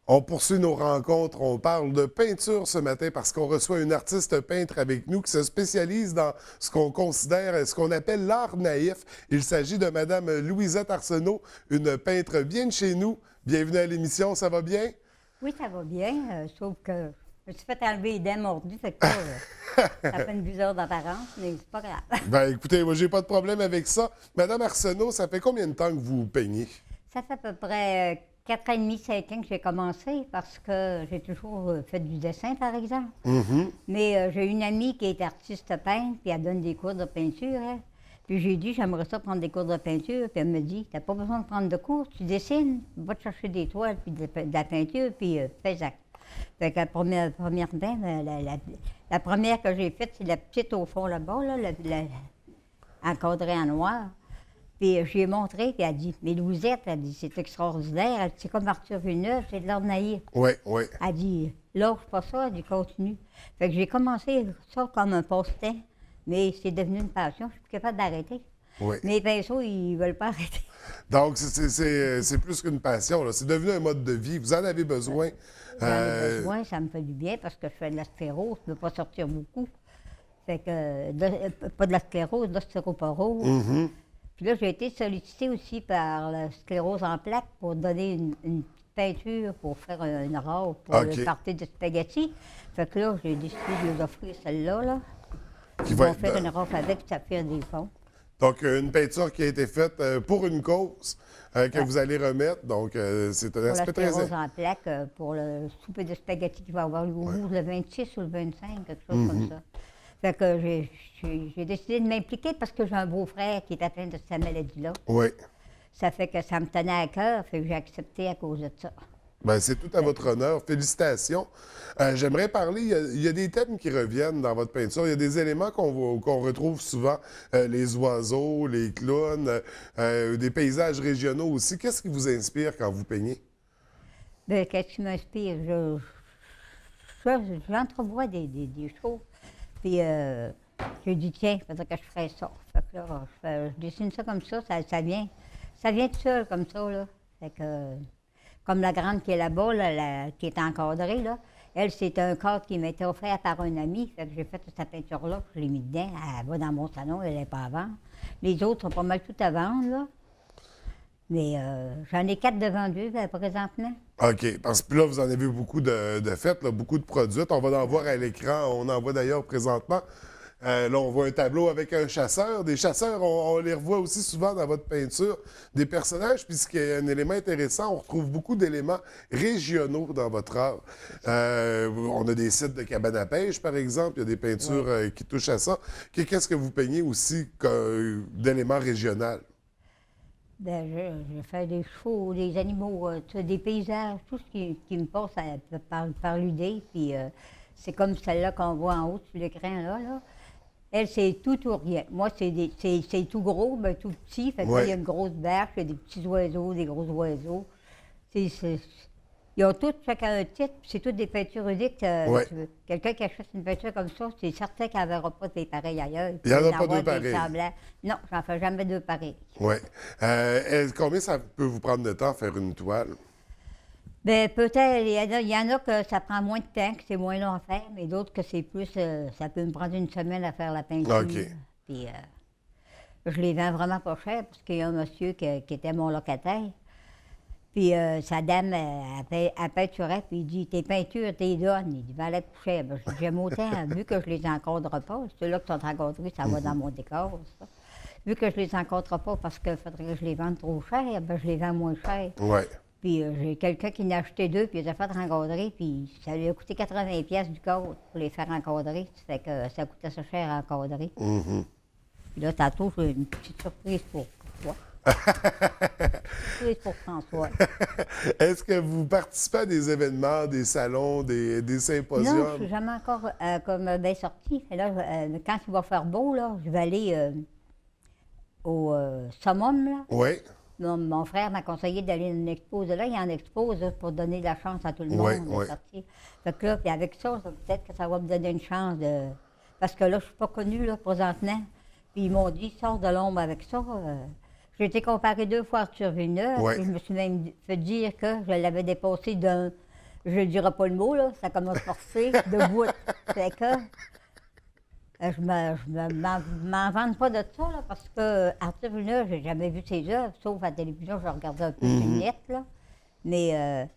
On poursuit nos rencontres, on parle de peinture ce matin parce qu'on reçoit une artiste peintre avec nous qui se spécialise dans ce qu'on considère, ce qu'on appelle l'art naïf. Il s'agit de Madame Louisette Arsenault, une peintre bien de chez nous. Bienvenue à l'émission, ça va bien? Oui, ça va bien, sauf que je me suis fait enlever les dents mordues, fait que là, ça fait une bizarre d'apparence, mais c'est pas grave. Ben écoutez, moi j'ai pas de problème avec ça. Madame Arsenault, ça fait combien de temps que vous peignez? Ça fait à peu près 4 ans et demi, 5 ans que j'ai commencé parce que j'ai toujours fait du dessin, par exemple. Mais j'ai une amie qui est artiste peintre, puis elle donne des cours de peinture, elle. Puis j'ai dit, j'aimerais ça prendre des cours de peinture. Puis elle me dit, t'as pas besoin de prendre de cours, tu dessines, va te chercher des toiles, puis de la peinture, puis fais ça. Fait que la première que j'ai faite, c'est la petite au fond là-bas, là, encadrée en noir. Puis j'ai montré, puis elle a dit, mais Louisette, elle dit, c'est extraordinaire, elle dit, c'est comme Arthur Villeneuve, c'est de l'art naïf. Oui, oui. Elle dit, lâche pas ça, elle dit, continue. Fait que j'ai commencé ça comme un passe-temps, mais c'est devenu une passion, je suis plus capable d'arrêter. Oui. Mes pinceaux, ils veulent pas arrêter. Donc, c'est plus qu'une passion, là. C'est devenu un mode de vie. Vous en avez besoin. J'en ai besoin, ça me fait du bien parce que je fais de la sclérose, je ne peux pas sortir beaucoup. Fait que, pas de la sclérose, de l'ostéoporose. Puis là, j'ai été sollicitée aussi par la sclérose en plaques pour donner une peinture pour faire une robe pour OK. le party de spaghetti. Fait que là, j'ai décidé de lui offrir celle-là. Là. Qui Ils va vont être faire une robe avec, ça fait des fonds. Donc, une peinture qui a été faite pour une cause que Ouais. vous allez remettre. Donc, c'est un Pour la aspect très... sclérose en plaques, pour le souper de spaghetti qui va avoir lieu au Louvre le 26 ou le 25, quelque chose comme ça. Fait que j'ai décidé de m'impliquer parce que j'ai un beau-frère qui est atteint de cette maladie-là. Oui. Ça fait que ça me tenait à cœur, fait que j'ai accepté à cause de ça. Bien, c'est tout à votre honneur. Félicitations. J'aimerais parler, il y a des thèmes qui reviennent dans votre peinture. Il y a des éléments qu'on retrouve souvent, les oiseaux, les clowns, des paysages régionaux aussi. Qu'est-ce qui vous inspire quand vous peignez? Bien, qu'est-ce qui m'inspire? J'entrevois des choses. Puis, je dis, tiens, peut-être que je ferais ça. Fait que là, je dessine ça comme ça vient. Ça vient tout seul comme ça, là. Fait que, comme la grande qui est là-bas, là, qui est encadrée, là, elle, c'est un cadre qui m'était offert par un ami. Fait que j'ai fait cette peinture-là, je l'ai mis dedans. Elle va dans mon salon, elle n'est pas à vendre. Les autres sont pas mal toutes à vendre, là. Mais j'en ai 4 devant d'eux, présentement. OK. Parce que là, vous en avez beaucoup de faites, là, beaucoup de produits. On va en voir à l'écran. On en voit d'ailleurs présentement. Là, on voit un tableau avec un chasseur. Des chasseurs, on les revoit aussi souvent dans votre peinture. Des personnages, puisqu'il y a un élément intéressant, on retrouve beaucoup d'éléments régionaux dans votre art. On a des sites de cabanes à pêche, par exemple. Il y a des peintures qui touchent à ça. Qu'est-ce que vous peignez aussi d'éléments régionaux? Ben, je fais des chevaux, des animaux, des paysages, tout ce qui me passe par l'idée. Puis c'est comme celle-là qu'on voit en haut sur l'écran, là. Elle, c'est tout ou rien. Moi, c'est tout gros, ben, tout petit. Fait que là, il y a une grosse vache, il y a des petits oiseaux, des gros oiseaux. Ils ont tous chacun un titre, puis c'est toutes des peintures uniques. Quelqu'un qui achète une peinture comme ça, c'est certain qu'elle ne verra pas des pareils ailleurs. Il n'y en a pas deux pareils. Non, j'en fais jamais deux pareils. Oui. Combien ça peut vous prendre de temps à faire une toile? Bien, peut-être, il y en a que ça prend moins de temps, que c'est moins long à faire, mais d'autres que c'est plus, ça peut me prendre une semaine à faire la peinture. OK. Puis, je les vends vraiment pas cher, parce qu'il y a un monsieur qui était mon locataire. Puis, sa dame, elle peinturait, puis il dit, tes peintures, t'es donnes. Il dit, valait plus cher. Ben, je dis, j'aime autant, vu que je les encadre pas, ceux-là qui sont encadrés, ça va dans mon décor, ça. Vu que je les encadre pas parce qu'il faudrait que je les vende trop cher, ben, je les vends moins cher. Oui. Puis j'ai quelqu'un qui en a acheté 2, puis il les a fait encadrer, puis ça lui a coûté 80 pièces du cadre pour les faire encadrer. Ça fait que ça coûtait ça cher à encadrer. Puis là, tantôt, j'ai une petite surprise pour toi. Surprise pour François. Est-ce que vous participez à des événements, des salons, des symposiums? Non, je ne suis jamais encore comme bien sortie. Et là, quand il va faire beau, là, je vais aller au Summum, là. Oui. Mon frère m'a conseillé d'aller à une expose. Là, il y a une expose là, pour donner de la chance à tout le monde de sortir. Fait que là, puis avec ça, peut-être que ça va me donner une chance de... Parce que là, je ne suis pas connue, là, présentement. Puis ils m'ont dit, sors de l'ombre avec ça. J'ai été comparée 2 fois à Arthur Villeneuve. Ouais. Et je me suis même fait dire que je l'avais dépassé d'un je ne dirai pas le mot, là, ça commence par C, de bout. Fait que m'en vante pas de ça, là, parce que Arthur Villeneuve, j'ai jamais vu ses œuvres, sauf à la télévision, je regardais un peu sur le net, là. Mais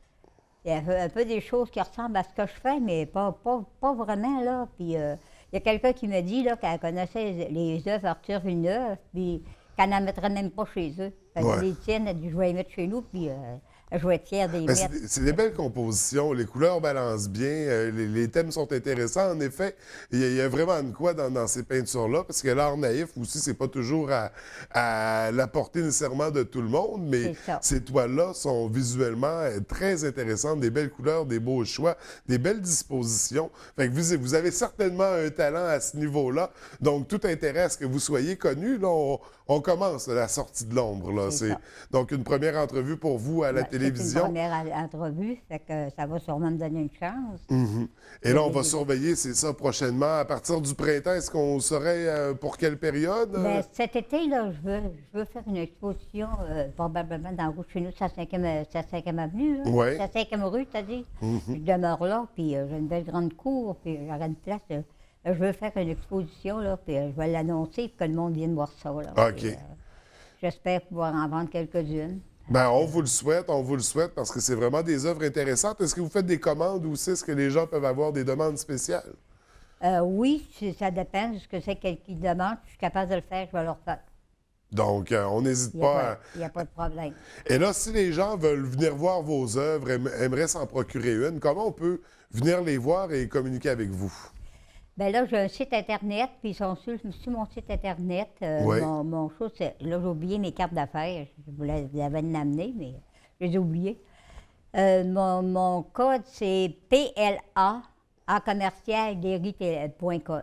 il y a un peu des choses qui ressemblent à ce que je fais, mais pas vraiment, là. Puis il y a quelqu'un qui me dit, là, qu'elle connaissait les œuvres d'Arthur Villeneuve, puis qu'elle n'en mettrait même pas chez eux. Fait que les tiennes, elle dit, je vais les mettre chez nous, puis je vais être fière de les Ben, mettre. c'est des belles compositions. Les couleurs balancent bien. Les thèmes sont intéressants. En effet, il y a vraiment de quoi dans ces peintures-là, parce que l'art naïf aussi, c'est pas toujours à la portée nécessairement de tout le monde, mais C'est ça. ces toiles-là sont visuellement très intéressantes, des belles couleurs, des beaux choix, des belles dispositions. Fait que vous avez certainement un talent à ce niveau-là. Donc, tout intérêt à ce que vous soyez connu. Là, on commence la sortie de l'ombre. Là. C'est ça. Donc, une première entrevue pour vous à la C'est télévision. une première entrevue, fait que ça va sûrement me donner une chance. Et là, on va surveiller, c'est ça, prochainement. À partir du printemps, est-ce qu'on saurait pour quelle période? Mais cet été, là, je veux faire une exposition, probablement dans la rue chez nous, c'est la 5e avenue, là. Ouais. C'est la 5e rue, t'as dit? Je demeure là, puis j'ai une belle grande cour, puis j'aurai une place. Je veux faire une exposition, là, puis je vais l'annoncer pour que le monde vienne voir ça, là. OK. Puis, j'espère pouvoir en vendre quelques-unes. Ben, on vous le souhaite, parce que c'est vraiment des œuvres intéressantes. Est-ce que vous faites des commandes aussi? Est-ce que les gens peuvent avoir des demandes spéciales? Oui, ça dépend de ce que c'est qui demande. Je suis capable de le faire, je vais leur faire. Donc, on n'hésite pas Il n'y a pas de problème. Et là, si les gens veulent venir voir vos œuvres, aimeraient s'en procurer une, comment on peut venir les voir et communiquer avec vous? Bien là, j'ai un site Internet, puis ils sont sur mon site Internet. Oui. Mon show, là, j'ai oublié mes cartes d'affaires. Je vous l'avais l'amener, mais je les ai oubliées. Mon code, c'est PLA en commercial deritélé.com.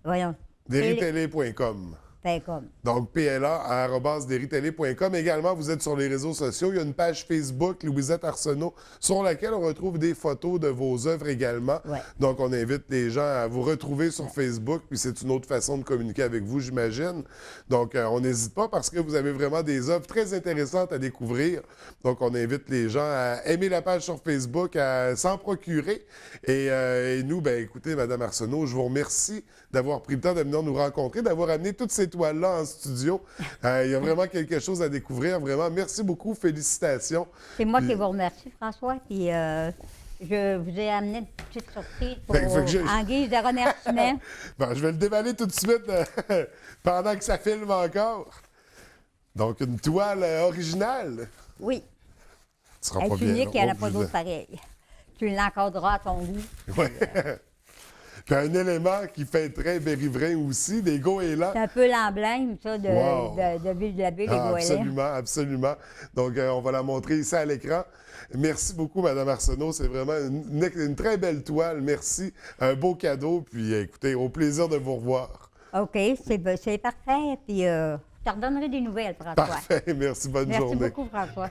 Voyons. Deritélé.com. .com. Donc, pla@deritélé.com. Également, vous êtes sur les réseaux sociaux. Il y a une page Facebook, Louisette Arsenault, sur laquelle on retrouve des photos de vos œuvres également. Ouais. Donc, on invite les gens à vous retrouver sur Facebook, puis c'est une autre façon de communiquer avec vous, j'imagine. Donc, on n'hésite pas parce que vous avez vraiment des œuvres très intéressantes à découvrir. Donc, on invite les gens à aimer la page sur Facebook, à s'en procurer. Et nous, ben écoutez, Mme Arsenault, je vous remercie d'avoir pris le temps de venir nous rencontrer, d'avoir amené toutes ces toiles-là en studio. Il y a vraiment quelque chose à découvrir. Vraiment, merci beaucoup. Félicitations. C'est moi qui vous remercie, François. Puis je vous ai amené une petite surprise pour, en guise de remerciement. Bon, je vais le déballer tout de suite pendant que ça filme encore. Donc, une toile originale. Oui. Tu seras Elle pas est bien unique, long. il n'y en a Oh, pas d'autre putain. pareil. Tu l'encadreras à ton goût. Ouais. Puis un élément qui fait très Bérivrain aussi, des goélands. C'est un peu l'emblème, ça, Wow. de Ville-de-la-Baie, les Ah, goélands. absolument, absolument. Donc, on va la montrer ici à l'écran. Merci beaucoup, Mme Arsenault. C'est vraiment une très belle toile. Merci. Un beau cadeau. Puis, écoutez, au plaisir de vous revoir. OK, c'est parfait. Puis je te redonnerai des nouvelles, François. Parfait. Merci. Bonne Merci journée. beaucoup, François.